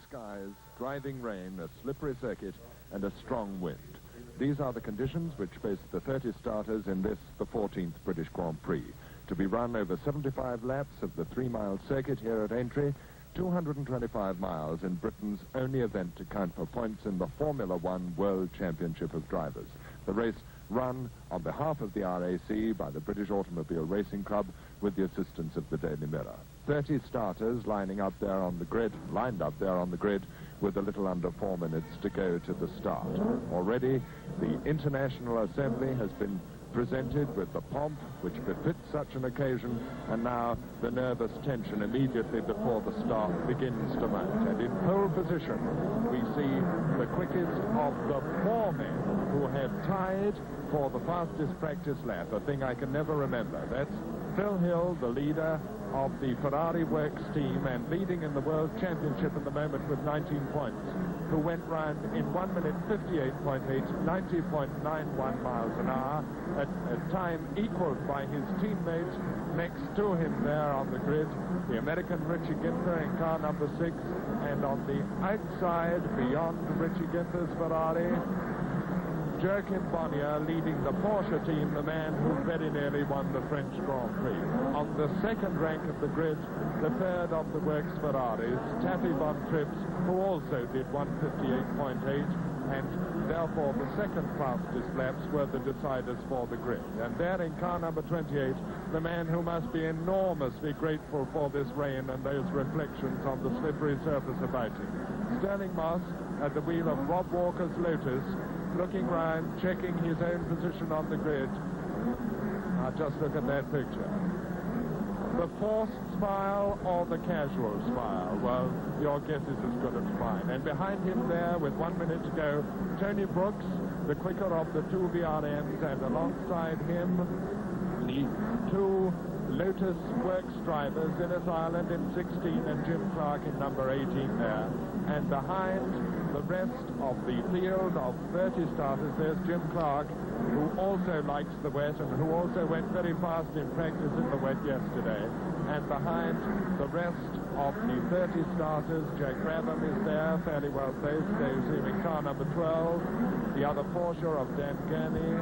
Skies, driving rain, a slippery circuit, and a strong wind. These are the conditions which face the 30 starters in this, the 14th British Grand Prix, to be run over 75 laps of the 3-mile circuit here at Aintree, 225 miles in Britain's only event to count for points in the Formula One World Championship of Drivers. The race run on behalf of the RAC by the British Automobile Racing Club with the assistance of the Daily Mirror. 30 starters lined up there on the grid with a little under 4 minutes to go to the start. Already, the International Assembly has been presented with the pomp which befits such an occasion, and now the nervous tension immediately before the start begins to mount. And in pole position, we see the quickest of the 4 men who have tied for the fastest practice lap, a thing I can never remember. That's Phil Hill, the leader of the Ferrari Works team and leading in the World Championship at the moment with 19 points, who went round in 1 minute 58.8, 90.91 miles an hour, a time equaled by his teammate next to him there on the grid, the American Richie Ginther in car number 6, and on the outside, beyond Richie Ginther's Ferrari, Joachim Bonnier leading the Porsche team, the man who very nearly won the French Grand Prix. On the second rank of the grid, the third of the Works Ferraris, Taffy von Trips, who also did 158.8, and therefore the second fastest laps were the deciders for the grid. And there in car number 28, the man who must be enormously grateful for this rain and those reflections on the slippery surface about him. Sterling Moss at the wheel of Rob Walker's Lotus, looking round, checking his own position on the grid. Now just look at that picture. The forced smile or the casual smile? Well, your guess is as good as mine. And behind him there, with 1 minute to go, Tony Brooks, the quicker of the two VRMs, and alongside him, the two Lotus Works drivers, Innes Ireland in 16 and Jim Clark in number 18 there. And behind the rest of the field of 30 starters, there's Jim Clark, who also likes the wet and who also went very fast in practice in the wet yesterday. And behind the rest of the 30 starters, Jack Brabham is there, fairly well placed. There's him in car number 12, the other Porsche of Dan Gurney,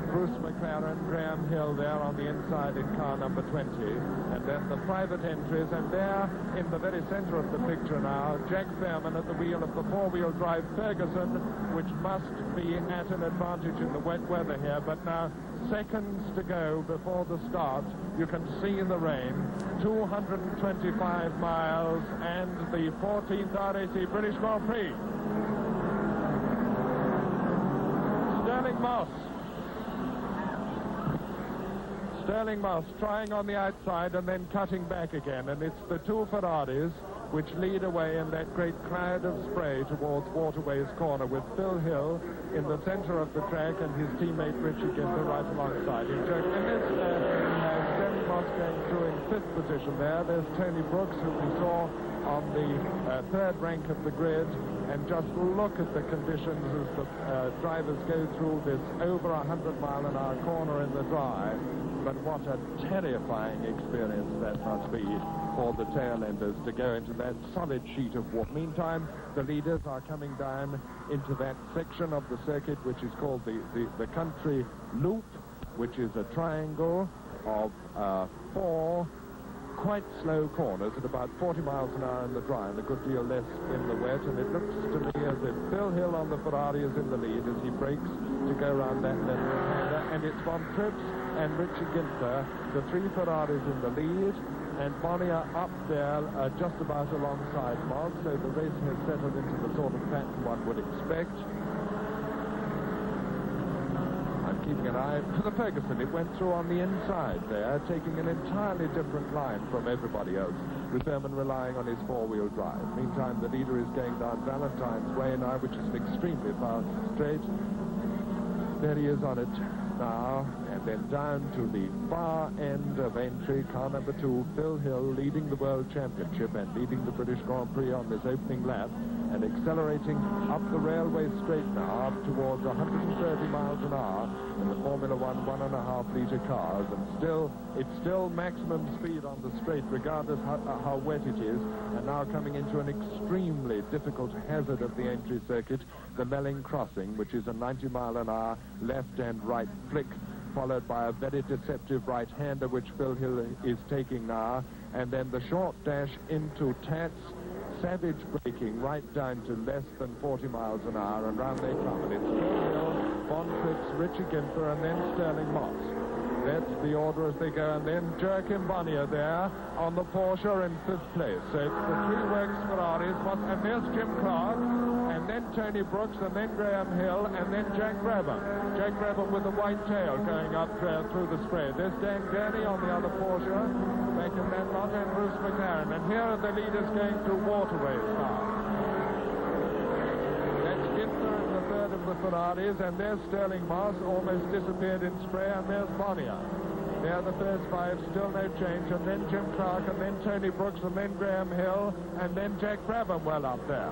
Bruce McLaren, Graham Hill there on the inside in car number 20, and then the private entries, and there in the very center of the picture now, Jack Fairman at the wheel of the four-wheel drive Ferguson, which must be at an advantage in the wet weather here, but now seconds to go before the start. You can see the rain, 225 miles, and the 14th RAC British Grand Prix. Sterling Moss trying on the outside and then cutting back again, and it's the two Ferraris which lead away in that great cloud of spray towards Waterways Corner, with Phil Hill in the center of the track and his teammate Richie Ginther right alongside him. Sterling Moss going through in 5th position there. There's Tony Brooks, who we saw on the third rank of the grid. And just look at the conditions as the drivers go through this over 100-mile-an-hour corner in the dry. But what a terrifying experience that must be for the tail-enders to go into that solid sheet of water. Meantime, the leaders are coming down into that section of the circuit which is called the country loop, which is a triangle of 4 quite slow corners at about 40 miles an hour in the dry and a good deal less in the wet, and it looks to me as if Phil Hill on the Ferrari is in the lead as he brakes to go around that left-hander, and it's von Trips and Richie Ginther, the 3 Ferraris in the lead, and Bonnier up there just about alongside Moss, so the race has settled into the sort of pattern one would expect. I'm keeping an eye for the Ferguson. It went through on the inside there, taking an entirely different line from everybody else, with Fairman relying on his four-wheel drive. Meantime, the leader is going down Valentine's Way now, which is an extremely fast straight. There he is on it now, And then down to the far end of Aintree, car number 2, Phil Hill, leading the World Championship and leading the British Grand Prix on this opening lap, and accelerating up the railway straight now up towards 130 miles an hour in the Formula 1 1.5-litre cars, and it's still maximum speed on the straight regardless how wet it is, and now coming into an extremely difficult hazard of the Aintree circuit, the Melling Crossing, which is a 90-mile-an-hour left and right flick, followed by a very deceptive right-hander which Phil Hill is taking now, and then the short dash into Tats, savage braking right down to less than 40 miles an hour, and round they come, and it's Phil Hill, Von Fritz, Richie Ginther, and then Sterling Moss. That's the order as they go, and then Joachim Bonnier there on the Porsche in 5th place. So it's the 3 works Ferraris, and there's Jim Clark, and then Tony Brooks, and then Graham Hill, and then Jack Brabham. Jack Brabham with the white tail going up through the spray. There's Dan Gurney on the other Porsche, back in that lot, and Bruce McLaren. And here are the leaders going through waterways now. That's Ginther in the 3rd of the Ferraris, and there's Sterling Moss, almost disappeared in spray, and there's Bonnier. They're the first 5, still no change, and then Jim Clark, and then Tony Brooks, and then Graham Hill, and then Jack Brabham well up there.